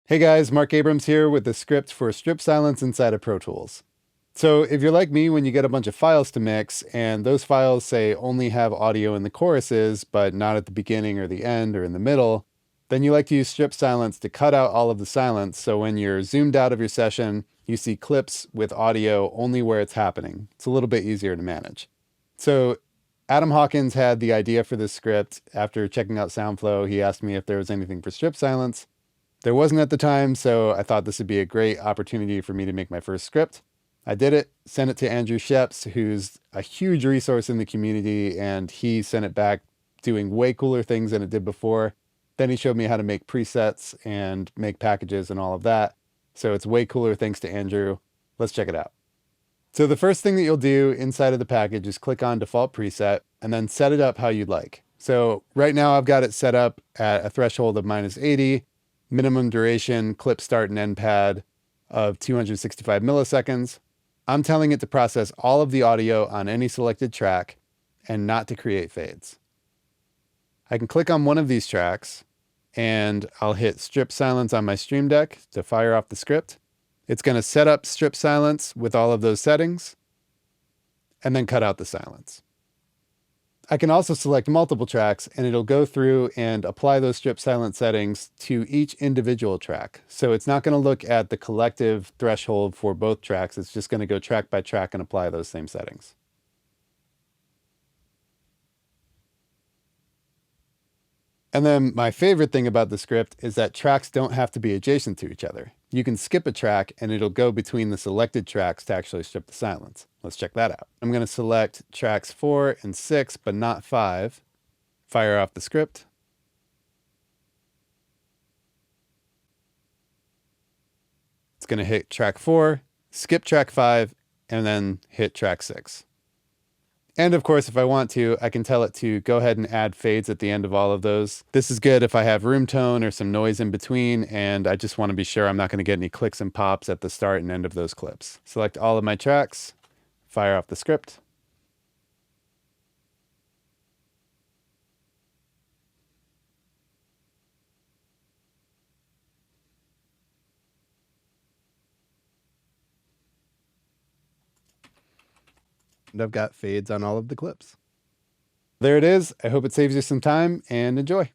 Hey guys, Mark Abrams here with the script for strip silence inside of Pro Tools. So if you're like me when you get a bunch of files to mix and those files say only have audio in the choruses, but not at the beginning or the end or in the middle, then you like to use strip silence to cut out all of the silence. So when you're zoomed out of your session, you see clips with audio only where it's happening. It's a little bit easier to manage. So Adam Hawkins had the idea for this script. After checking out Soundflow, he asked me if there was anything for strip silence. There wasn't at the time, so I thought this would be a great opportunity for me to make my first script. I did it, sent it to Andrew Scheps, who's a huge resource in the community, and he sent it back doing way cooler things than it did before. Then he showed me how to make presets and make packages and all of that. So it's way cooler thanks to Andrew. Let's check it out. So the first thing that you'll do inside of the package is click on default preset and then set it up how you'd like. So right now I've got it set up at a threshold of -80, minimum duration, clip start and end pad of 265 milliseconds. I'm telling it to process all of the audio on any selected track and not to create fades. I can click on one of these tracks and I'll hit strip silence on my Stream Deck to fire off the script. It's going to set up strip silence with all of those settings and then cut out the silence. I can also select multiple tracks and it'll go through and apply those strip silence settings to each individual track. So it's not going to look at the collective threshold for both tracks. It's just going to go track by track and apply those same settings. And then my favorite thing about the script is that tracks don't have to be adjacent to each other. You can skip a track and it'll go between the selected tracks to actually strip the silence. Let's check that out. I'm going to select tracks 4 and 6, but not 5. Fire off the script. It's going to hit track 4, skip track 5, and then hit track 6. And of course, if I want to, I can tell it to go ahead and add fades at the end of all of those. This is good if I have room tone or some noise in between, and I just want to be sure I'm not going to get any clicks and pops at the start and end of those clips. Select all of my tracks, fire off the script. And I've got fades on all of the clips. There it is. I hope it saves you some time and enjoy.